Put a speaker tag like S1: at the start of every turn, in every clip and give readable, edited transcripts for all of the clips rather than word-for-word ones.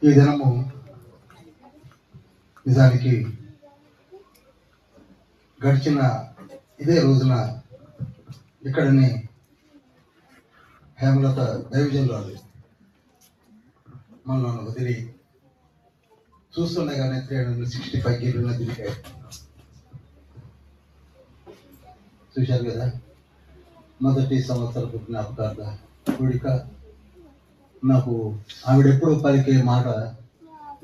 S1: ఈ దినము నిజానికి గడిచిన ఇదే రోజున ఇక్కడని హేమలత దైవజనురాలు మనల్ని వదిలి చూస్తుండగానే 365 కిలోల తిరిగాయి. చూశారు కదా, మొదటి సంవత్సరపు జ్ఞాపకార్థ కూడిక. నాకు ఆవిడెప్పుడు పలికే మాట,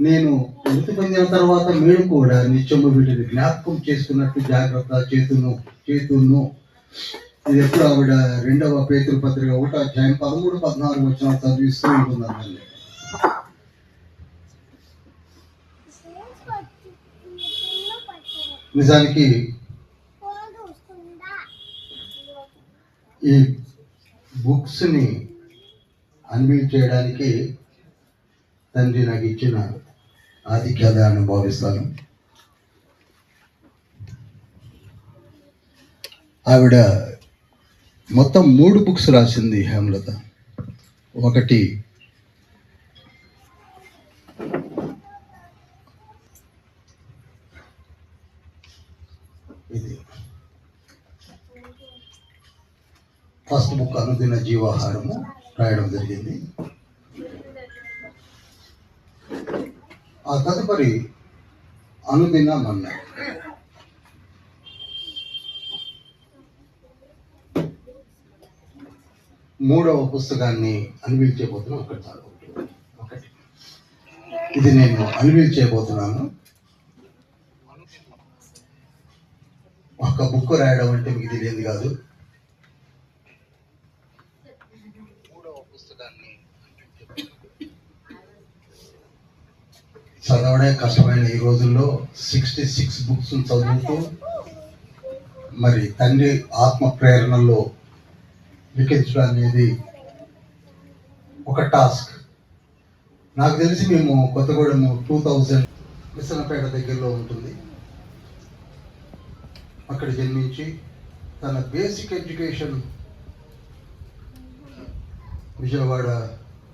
S1: నేను మృతి పొందిన తర్వాత మీరు కూడా నిత్యము వీటిని జ్ఞాపకం చేసుకున్నట్టు జాగ్రత్త చేతును. ఇది ఎప్పుడు ఆవిడ 2వ పేతురు పత్రిక 1వ అధ్యాయం 13-14 వచనాలు చదివిస్తూ ఉంటుందండి. నిజానికి ఈ బుక్స్ని అన్వీల్ చేయడానికి తండ్రి నాకు ఇచ్చిన ఆధిక్యతను భావిస్తాను. ఆవిడ మొత్తం 3 బుక్స్ రాసింది హేమలత. ఒకటి ఇది ఫస్ట్ బుక్ అనుదిన జీవాహారము రాయడం జరిగింది. ఆ తదుపరి అనుదిన మన్న. మూడవ పుస్తకాన్ని అన్వీల్ చేయబోతున్నాను. ఒకటి ఇది నేను అన్వీల్ చేయబోతున్నాను. ఒక బుక్ రాయడం అంటే మీకు తెలియదు కాదు. మూడవ పుస్తకాన్ని చదవడే కష్టమైన ఈ రోజుల్లో 66 బుక్స్ చదువుతూ మరి తండ్రి ఆత్మ ప్రేరణలో లిఖించడం అనేది ఒక టాస్క్. నాకు తెలిసి మేము కొత్తగూడెం 2000 విసనపేట దగ్గరలో ఉంటుంది. అక్కడ జన్మించి తన basic education Vijayawada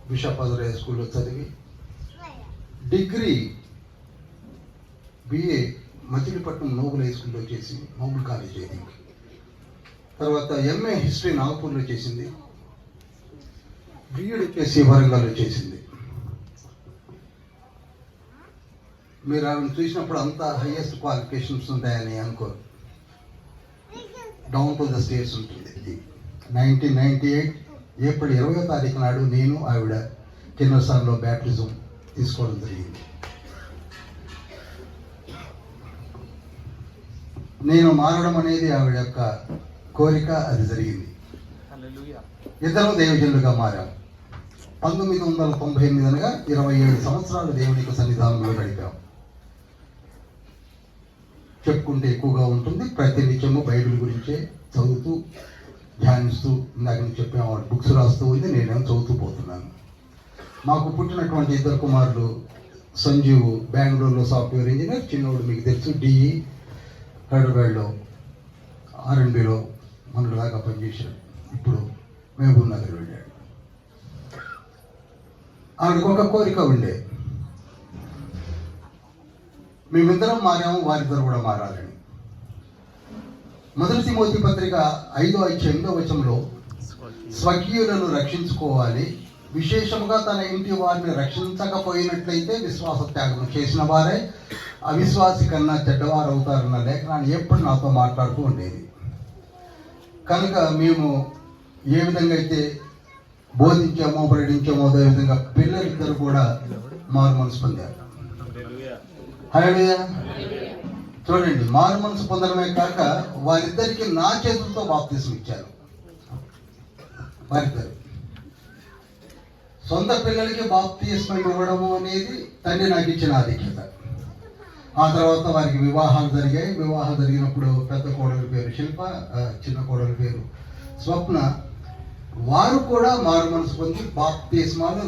S1: bishop Hazare స్కూల్లో చదివి degree BA Machilipatnam noble high స్కూల్లో చేసి, నోబుల్ కాలేజ్ అయింది. తర్వాత ఎంఏ హిస్టరీ నాగపూర్లో చేసింది. బిఎడ్ చేసి వరంగల్లో చేసింది. మీరు ఆవిడ చూసినప్పుడు అంతా హైయెస్ట్ క్వాలిఫికేషన్స్ ఉంటాయని అనుకోరు. డౌన్ టు ద స్టేట్స్ ఉంటుంది. 1998 ఏప్రిల్ 20వ తారీఖు నాడు నేను ఆవిడ కిన్నెరసాలలో బ్యాప్టిజం తీసుకోవడం జరిగింది. నేను మారడం అనేది ఆవిడ యొక్క కోరిక, అది జరిగింది. ఇద్దరు దైవజనులుగా మారాం. 1998 అనగా 27 సంవత్సరాలు దేవుని సన్నిధానంలో గడిపాం. చెప్పుకుంటే ఎక్కువగా ఉంటుంది. ప్రతినిత్యము బైబిల్ గురించే చదువుతూ ధ్యానిస్తూ, ఇందాక నేను చెప్పాము, బుక్స్ రాస్తూ ఉంది, నేనేమో చదువుతూ పోతున్నాను. మాకు పుట్టినటువంటి 2 కుమారులు, సంజీవ్ బెంగళూరులో సాఫ్ట్వేర్ ఇంజనీర్, చిన్నోడు మీకు తెలుసు డిఈ హైదరాబాద్లో R&Bలో మనకు దాకా పనిచేశాడు. ఇప్పుడు మహబూబ్ నగర్ వెళ్ళాడు. ఆవిడకు ఒక కోరిక ఉండే, మేమిద్దరం మారాము, వారిద్దరు కూడా మారాలని. మొదటి తిమోతి పత్రిక 5వ అధ్యాయం 8వ వచనంలో స్వకీయులను రక్షించుకోవాలి, విశేషముగా తన ఇంటి వారిని రక్షించకపోయినట్లయితే విశ్వాస త్యాగం చేసిన వారే అవిశ్వాసి కన్నా చెడ్డవారు అవుతారన్న లేఖనాన్ని ఎప్పుడు నాతో మాట్లాడుతూ ఉండేది. కనుక మేము ఏ విధంగా అయితే బోధించామో ప్రకటించామో అదేవిధంగా పిల్లలిద్దరు కూడా మారు మనసు పొందారు. హల్లెలూయా. చూడండి, మారు మనసు పొందడమే కాక వారిద్దరికి నా చేతులతో బాప్తిసం ఇచ్చారు. వారిద్దరు సొంత పిల్లలకి బాప్తిసం ఇవ్వడము అనేది తండ్రి నాకు ఇచ్చిన ఆధిక్యత. ఆ తర్వాత వారికి వివాహాలు జరిగాయి. వివాహాలు జరిగినప్పుడు పెద్ద కోడలి పేరు శిల్ప, చిన్న కోడలి పేరు స్వప్న. వారు కూడా మారు మనసు పొంది బాప్తిస్మాలు